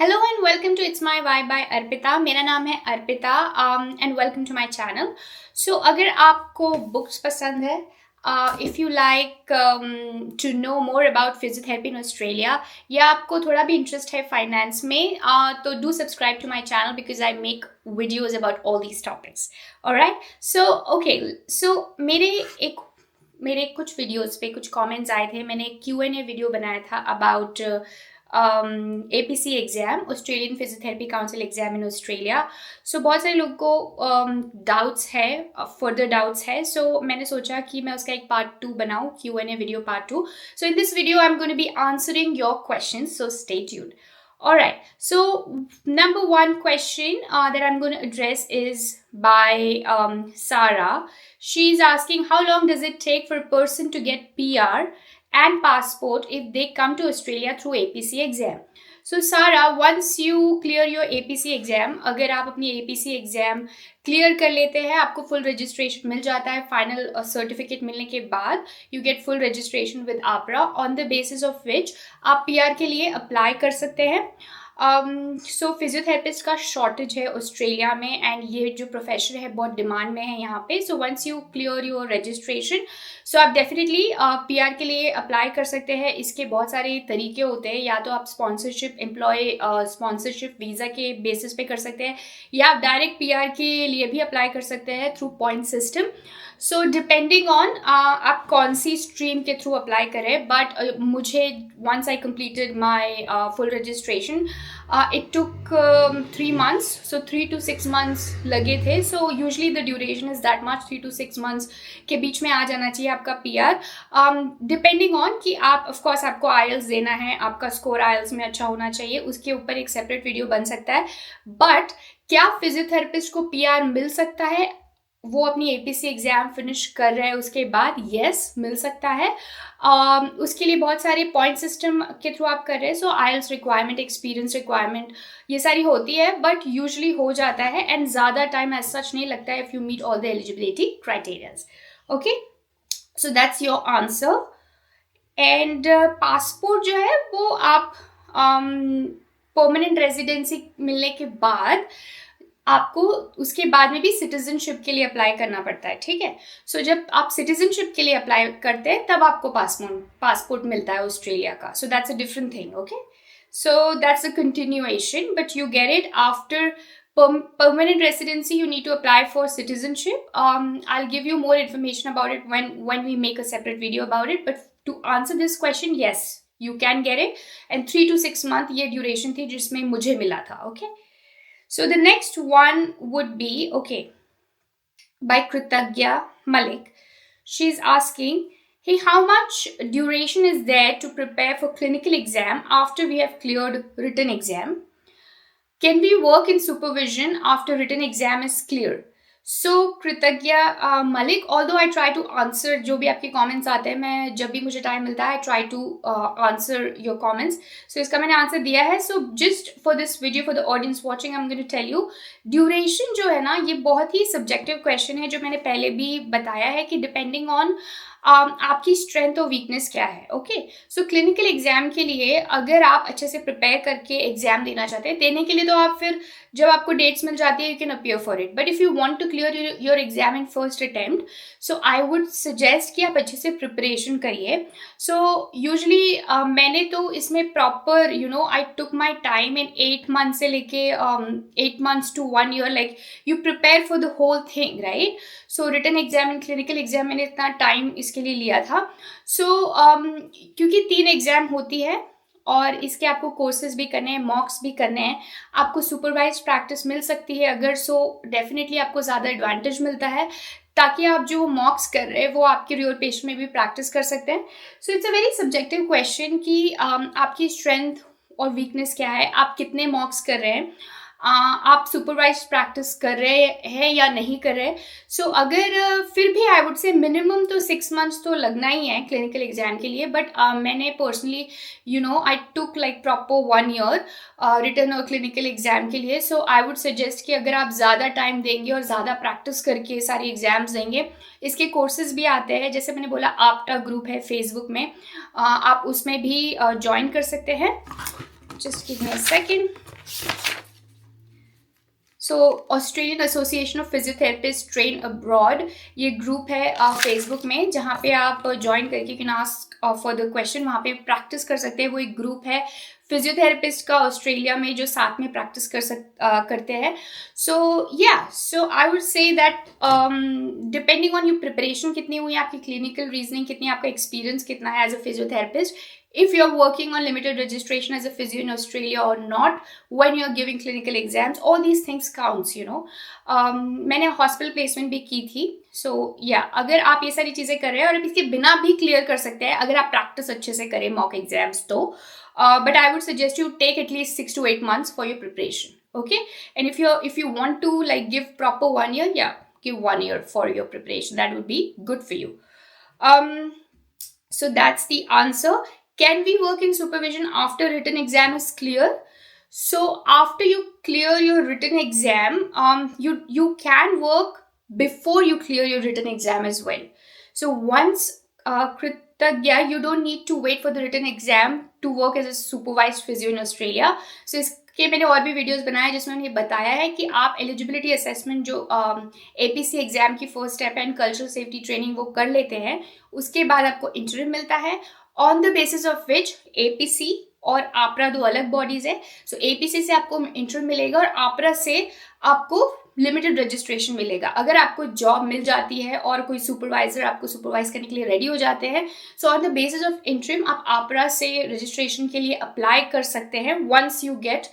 Hello and welcome to it's my vibe by Arpita. मेरा नाम है Arpita and welcome to my channel. So अगर आपको बुक्स पसंद है, if you like to know more about physiotherapy in Australia, या आपको थोड़ा भी इंटरेस्ट है फाइनेंस में, तो do subscribe to my channel because I make videos about all these topics. Alright, so okay, so मेरे कुछ वीडियोस पे कुछ कमेंट्स आए थे। मैंने एक Q&A वीडियो बनाया था about APC exam, Australian physiotherapy council exam in Australia. So बहुत सारे लोगों को डाउट्स है, फर्दर डाउट्स है। सो मैंने सोचा कि मैं उसका एक पार्ट 2 बनाऊँ, Q&A video part 2। So in this video I am going to be answering your questions, so stay tuned. All right, so number one question that I'm going to address is by Sarah. She's asking, how long does it take for a person to get PR and passport if they come to Australia through APC exam? So Sarah, once you clear your APC exam, अगर आप अपनी APC exam clear कर लेते हैं, आपको full registration मिल जाता है। Final certificate मिलने के बाद you get full registration with APRA, on the basis of which आप PR के लिए अप्लाई कर सकते हैं। सो फिजियोथेरेपिस्ट का शॉर्टेज है ऑस्ट्रेलिया में, एंड ये जो प्रोफेशन है बहुत डिमांड में है यहाँ पे। So once you clear your registration, so आप डेफिनेटली PR के लिए अप्लाई कर सकते हैं। इसके बहुत सारे तरीके होते हैं, या तो आप स्पॉन्सरशिप, एम्प्लॉय स्पॉन्सरशिप वीज़ा के बेसिस पे कर सकते हैं, या आप डायरेक्ट PR के लिए भी अप्लाई कर सकते हैं through point system. So depending on आप कौन सी स्ट्रीम के थ्रू अप्लाई करें, बट मुझे once I completed my full registration, it took 3 months, so 3 to 6 months लगे थे। so usually the duration is that much, 3 to 6 months के बीच में आ जाना चाहिए आपका PR, डिपेंडिंग ऑन कि आप, ऑफ कोर्स आपको IELTS देना है, आपका स्कोर IELTS में अच्छा होना चाहिए, उसके ऊपर एक सेपरेट वीडियो बन सकता है। बट क्या फिजियोथेरेपिस्ट को PR मिल सकता है वो अपनी APC एग्ज़ाम फिनिश कर रहे हैं उसके बाद? यस, मिल सकता है। उसके लिए बहुत सारे पॉइंट सिस्टम के थ्रू आप कर रहे हैं। सो IELTS रिक्वायरमेंट, एक्सपीरियंस रिक्वायरमेंट, ये सारी होती है, बट यूजुअली हो जाता है, एंड ज़्यादा टाइम एज सच नहीं लगता है if you meet all the eligibility criterias. Okay, so that's your answer. And passport जो है वो आप परमानेंट रेजिडेंसी मिलने के बाद आपको उसके बाद में भी सिटीजनशिप के लिए अप्लाई करना पड़ता है, ठीक है। सो जब आप सिटीजनशिप के लिए अप्लाई करते हैं तब आपको पासपोर्ट मिलता है ऑस्ट्रेलिया का। So that's a different thing, okay. So that's a continuation, but you get it after permanent residency. You need to apply for citizenship. I'll give you more information about it when we make a separate video about it, but to answer this question, yes, you can get it, and 3 to 6 month ये duration थी जिसमें मुझे मिला था, okay. So the next one would be, okay, by Kritagya Malik. She's asking, hey, how much duration is there to prepare for clinical exam after we have cleared written exam? Can we work in supervision after written exam is clear? So Kritagya Malik, although I try to answer जो भी आपके comments आते हैं, मैं जब भी मुझे time मिलता है I try to answer your comments. So इसका मैंने आंसर दिया है. So just for this video, for the audience watching, I'm going to tell you, duration जो है ना, ये बहुत ही subjective question है, जो मैंने पहले भी बताया है कि depending on आपकी स्ट्रेंथ और वीकनेस क्या है, ओके। सो क्लिनिकल एग्जाम के लिए अगर आप अच्छे से प्रिपेयर करके एग्जाम देना चाहते हैं, देने के लिए तो आप फिर जब आपको डेट्स मिल जाती है you can appear for it, but if you want to clear your exam in first attempt, so I would suggest कि आप अच्छे से प्रिपरेशन करिए। सो यूजली मैंने तो इसमें proper I took my time in 8 month से लेके 8 months to 1 year, like you prepare for the whole thing, right. So written exam and clinical exam मैंने इतना टाइम इसके लिए लिया था। सो क्योंकि 3 एग्जाम होती है और इसके आपको कोर्सेज भी करने हैं, मॉक्स भी करने हैं, आपको सुपरवाइज प्रैक्टिस मिल सकती है अगर, सो डेफिनेटली आपको ज़्यादा एडवांटेज मिलता है, ताकि आप जो मॉक्स कर रहे हैं वो आपके रियल पेशेंट में भी प्रैक्टिस कर सकते हैं। So it's a very subjective question कि आपकी स्ट्रेंथ और वीकनेस क्या है, आप कितने मॉक्स कर रहे हैं, आप सुपरवाइज प्रैक्टिस कर रहे हैं या नहीं कर रहे। सो अगर फिर भी आई वुड से मिनिमम तो 6 months तो लगना ही है क्लिनिकल एग्जाम के लिए, बट मैंने personally I took like proper 1 year written और क्लिनिकल एग्जाम के लिए। सो आई वुड सजेस्ट कि अगर आप ज़्यादा टाइम देंगे और ज़्यादा प्रैक्टिस करके सारी एग्जाम्स देंगे, इसके कोर्सेज भी आते हैं, जैसे मैंने बोला APTA ग्रुप है फेसबुक में, आप उसमें भी ज्वाइन कर सकते हैं। Just give me a second. So Australian association of physiotherapist train abroad, ये ग्रुप है फेसबुक में, जहाँ पे आप ज्वाइन करके can ask for the question, वहाँ पे प्रैक्टिस कर सकते हैं. वो एक ग्रुप है फिजियोथेरेपिस्ट का ऑस्ट्रेलिया में जो साथ में प्रैक्टिस करते हैं. So I would say that depending on your preparation कितनी हुई है, आपकी क्लिनिकल रीजनिंग कितनी है, आपका एक्सपीरियंस कितना है as a physiotherapist, if you're working on limited registration as a physio in Australia or not, when you're giving clinical exams, all these things counts, you know. मैंने हॉस्पिटल प्लेसमेंट भी की थी. अगर आप ये सारी चीज़ें कर रहे हैं और आप इसके बिना भी क्लियर कर सकते हैं अगर आप प्रैक्टिस अच्छे से करें मॉक एग्जाम्स तो, but I would suggest you take at least 6 to 8 months for your preparation. Okay, and if you want to like give proper 1 year, give 1 year for your preparation. That would be good for you. So that's the answer. Can we work in supervision after written exam is clear? So after you clear your written exam, you can work before you clear your written exam as well. So once Kritagya, you don't need to wait for the written exam to work as a supervised physio in Australia. So इसके मैंने और भी videos बनाए जिसमें मैंने बताया है कि आप एलिजिबिलिटी असेसमेंट जो APC एग्जाम की first step and cultural safety training वो कर लेते हैं, उसके बाद आपको इंटरव्यू मिलता है on the basis of which APC और APRA दो अलग बॉडीज है. सो APC से आपको इंटरव्यू मिलेगा और APRA से आपको लिमिटेड रजिस्ट्रेशन मिलेगा. अगर आपको जॉब मिल जाती है और कोई सुपरवाइजर आपको सुपरवाइज करने के लिए रेडी हो जाते हैं, so on the basis of interview आप APRA से रजिस्ट्रेशन के लिए अप्लाई कर सकते हैं once you get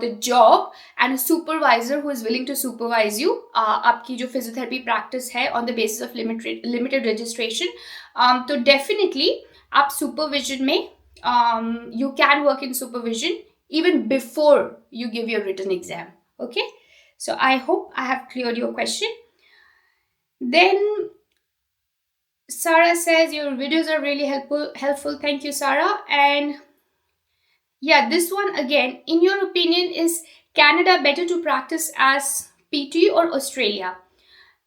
the job and a supervisor who is willing to supervise you. आपकी जो फिजियोथेरेपी प्रैक्टिस है on the basis of limited registration, तो definitely आप सुपरविजन में you can work in supervision even before you give your written exam. Okay, so I hope I have cleared your question. Then Sarah says your videos are really helpful. Thank you, Sarah. And yeah, this one again, in your opinion, is Canada better to practice as PT or Australia?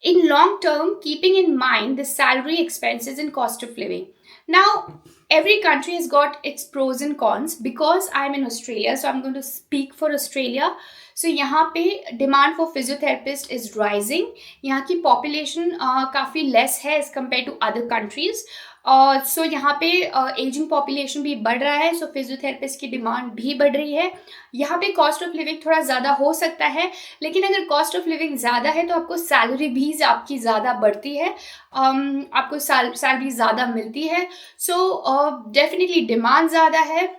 In long term, keeping in mind the salary, expenses and cost of living. Now, every country has got its pros and cons. Because I'm in Australia, so I'm going to speak for Australia. So यहाँ पे demand for physiotherapist is rising. यहाँ की population काफ़ी less है as compared to other countries. सो यहाँ पे ageing population भी बढ़ रहा है, सो फिजियोथेरेपिस्ट की डिमांड भी बढ़ रही है. यहाँ पे कॉस्ट ऑफ लिविंग थोड़ा ज़्यादा हो सकता है, लेकिन अगर कॉस्ट ऑफ लिविंग ज़्यादा है तो आपको सैलरी भी आपकी ज़्यादा बढ़ती है, आपको सैलरी ज़्यादा मिलती है. सो डेफिनेटली डिमांड ज़्यादा है.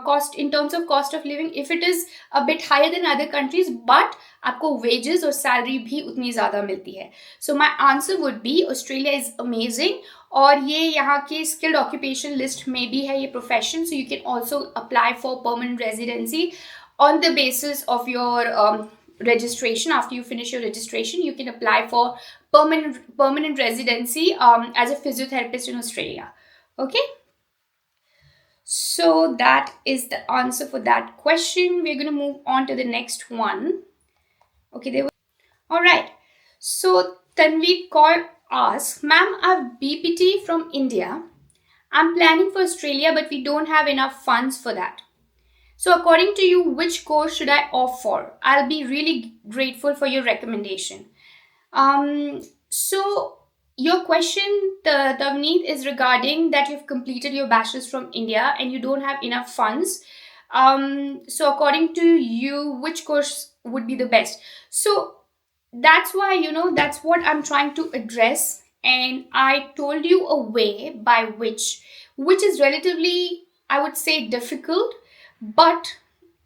Cost in terms of cost of living, if it is a bit higher than other countries, but आपको wages और salary भी उतनी ज़्यादा मिलती है. So my answer would be Australia is amazing. और ये यहाँ के skilled occupation list में भी है ये profession, so you can also apply for permanent residency on the basis of your registration. After you finish your registration, you can apply for permanent residency as a physiotherapist in Australia. Okay. So that is the answer for that question. We're going to move on to the next one. Okay, all right. So Tanvi Kaur asks, ma'am, I've BPT from India. I'm planning for Australia, but we don't have enough funds for that. So according to you, which course should I opt for? I'll be really grateful for your recommendation. So your question, Tavneet, is regarding that you've completed your bachelor's from India and you don't have enough funds. So according to you, which course would be the best? So that's why, that's what I'm trying to address. And I told you a way by which is relatively, I would say, difficult, but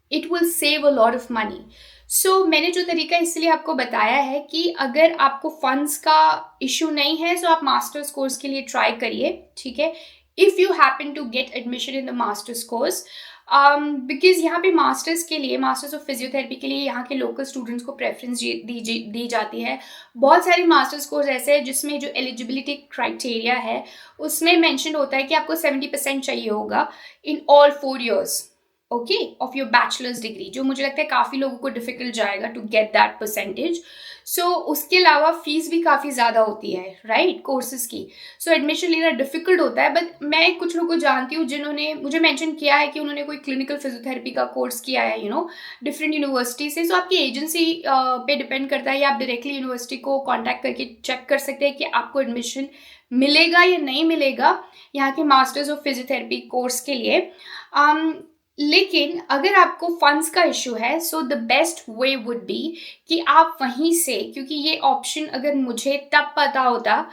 it will save a lot of money. सो मैंने जो तरीका इसलिए आपको बताया है कि अगर आपको फंड्स का इशू नहीं है तो आप मास्टर्स कोर्स के लिए ट्राई करिए, ठीक है, if you happen to get admission in the masters course. Because यहाँ पे मास्टर्स के लिए, मास्टर्स ऑफ फिजियोथेरेपी के लिए यहाँ के लोकल स्टूडेंट्स को प्रेफरेंस दी जाती है. बहुत सारे मास्टर्स कोर्स ऐसे हैं जिसमें जो एलिजिबिलिटी क्राइटेरिया है उसमें मेंशन होता है कि आपको 70% चाहिए होगा in all 4 years. Okay, of your bachelors degree, जो मुझे लगता है काफ़ी लोगों को डिफिकल्ट जाएगा टू गेट दैट परसेंटेज. सो उसके अलावा फीस भी काफ़ी ज़्यादा होती है, राइट, कोर्सेज की. सो एडमिशन लेना डिफिकल्ट होता है. बट मैं कुछ लोगों को जानती हूँ जिन्होंने मुझे मेंशन किया है कि उन्होंने कोई क्लिनिकल फिजियोथेरेपी का कोर्स किया है, डिफरेंट यूनिवर्सिटी से. सो आपकी एजेंसी पे डिपेंड करता है, या आप डायरेक्टली यूनिवर्सिटी को कॉन्टैक्ट करके चेक कर सकते हैं कि आपको एडमिशन मिलेगा या नहीं मिलेगा यहाँ के मास्टर्स ऑफ फिजियोथेरेपी कोर्स के लिए. लेकिन अगर आपको फंड्स का इशू है, so the best way would be कि आप वहीं से, क्योंकि ये ऑप्शन अगर मुझे तब पता होता,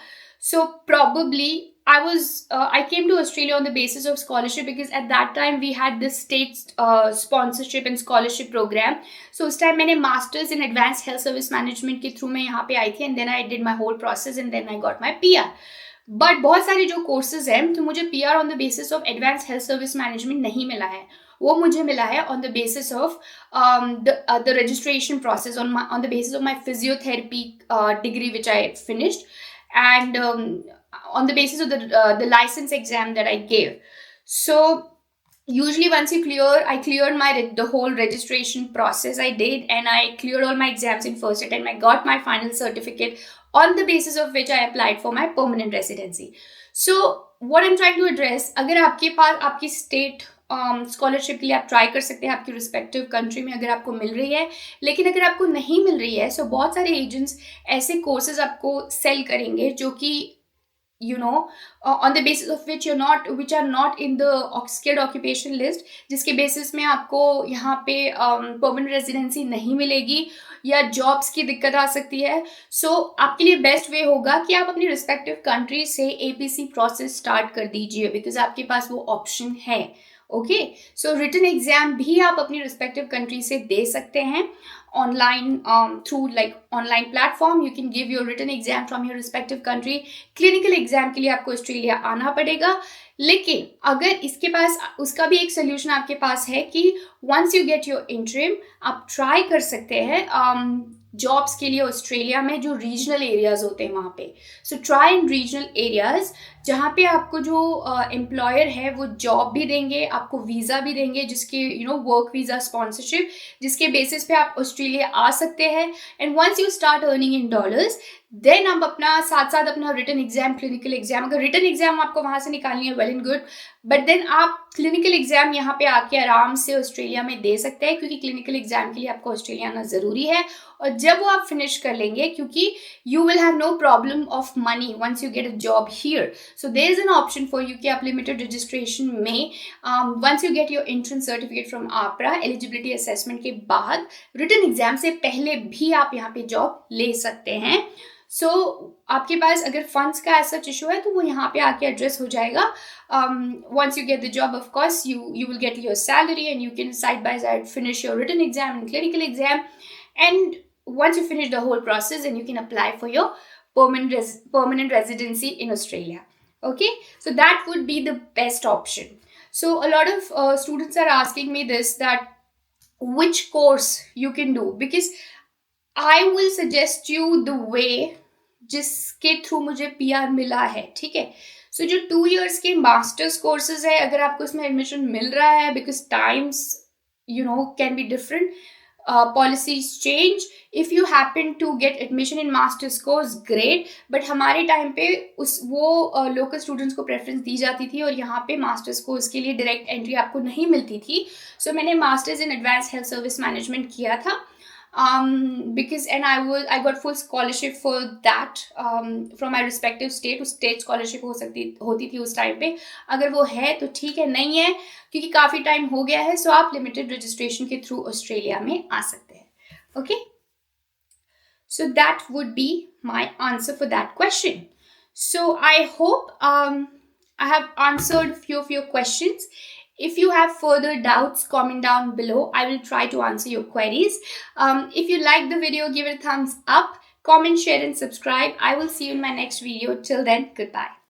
सो probably I came to Australia on the basis of scholarship, because at that time we had this state sponsorship and scholarship program. So उस टाइम मैंने masters in advanced health service management के through मैं यहाँ पे आई थी, and then I did my whole process and then I got my PR. But बहुत सारे जो कोर्सेज हैं, तो मुझे PR on the basis of advance health service management नहीं मिला है. वो मुझे मिला है on the basis of the registration process, on the basis of my physiotherapy degree which I finished, and on the basis of the license exam that I gave. So usually once I cleared the whole registration process I did, and I cleared all my exams in first attempt. I got my final certificate on the basis of which I applied for my permanent residency. So what I'm trying to address, अगर आपके पास आपकी state scholarship के लिए आप try कर सकते हैं आपकी रिस्पेक्टिव कंट्री में, अगर आपको मिल रही है. लेकिन अगर आपको नहीं मिल रही है, सो बहुत सारे एजेंट्स ऐसे कोर्सेज आपको सेल करेंगे जो कि on the basis of which are not in the skilled occupation list, जिसके बेसिस में आपको यहाँ पे परमानेंट रेजिडेंसी नहीं मिलेगी या जॉब्स की दिक्कत आ सकती है. सो आपके लिए बेस्ट वे होगा कि आप अपनी रिस्पेक्टिव कंट्री से APC प्रोसेस स्टार्ट कर दीजिए, बिकॉज आपके पास वो ऑप्शन है. ओके, सो रिटन एग्जाम भी आप अपनी रिस्पेक्टिव कंट्री से दे सकते हैं online, through like online platform. You can give your written exam from your respective country. Clinical exam के लिए आपको ऑस्ट्रेलिया आना पड़ेगा. लेकिन अगर इसके पास उसका भी एक सोल्यूशन आपके पास है कि once you get your interim, आप ट्राई कर सकते हैं जॉब्स के लिए ऑस्ट्रेलिया में जो रीजनल एरियाज होते हैं वहाँ पे. So try in regional areas जहाँ पे आपको जो एम्प्लॉयर है वो जॉब भी देंगे, आपको वीज़ा भी देंगे, जिसके वर्क वीज़ा स्पॉन्सरशिप, जिसके बेसिस पे आप ऑस्ट्रेलिया आ सकते हैं. And once you start earning in dollars, then आप अपना साथ साथ अपना रिटन एग्जाम, क्लिनिकल एग्जाम, अगर रिटन एग्जाम आपको वहाँ से निकालनी है, well and good. But then आप क्लिनिकल एग्जाम यहाँ पे आके आराम से ऑस्ट्रेलिया में दे सकते हैं, क्योंकि क्लिनिकल एग्जाम के लिए आपको ऑस्ट्रेलिया आना ज़रूरी है. और जब वो आप फिनिश कर लेंगे, क्योंकि you will have no problem of money once you get a job here. So there is an option for you कि आप लिमिटेड रजिस्ट्रेशन में once you get your entrance certificate from APRA, eligibility assessment के बाद written exam से पहले भी आप यहाँ पे जॉब ले सकते हैं. सो आपके पास अगर फंड्स का ऐसा इशू है तो वो यहाँ पे आके एड्रेस हो जाएगा. Once you get the job, of course you will get your salary and you can side by side finish your written exam and clinical exam. And once you finish the whole process, and you can apply for your permanent residency in Australia. Okay, so that would be the best option. So a lot of students are asking me this, that which course you can do, because I will suggest you the way जिसके through मुझे PR मिला है. ठीक है, सो जो 2 years के masters courses है, अगर आपको इसमें एडमिशन मिल रहा है, because times can be different, policies change. If you happen to get admission in master's course, great. but हमारे टाइम पे वो लोकल स्टूडेंट्स को प्रेफरेंस दी जाती थी, और यहाँ पे मास्टर्स कोर्स के लिए डायरेक्ट एंट्री आपको नहीं मिलती थी. सो मैंने masters in advance health service management किया था, because and I got full scholarship for that from my respective state. उस स्टेट स्कॉलरशिप होती थी उस टाइम पे. अगर वो है तो ठीक है, नहीं है क्योंकि काफ़ी टाइम हो गया है, सो आप लिमिटेड रजिस्ट्रेशन के थ्रू ऑस्ट्रेलिया में आ सकते हैं. Okay, so that would be my answer for that question. So I hope I have answered few of your questions. If you have further doubts, comment down below. I will try to answer your queries. If you like the video, give it a thumbs up, comment, share and subscribe. I will see you in my next video. Till then, goodbye.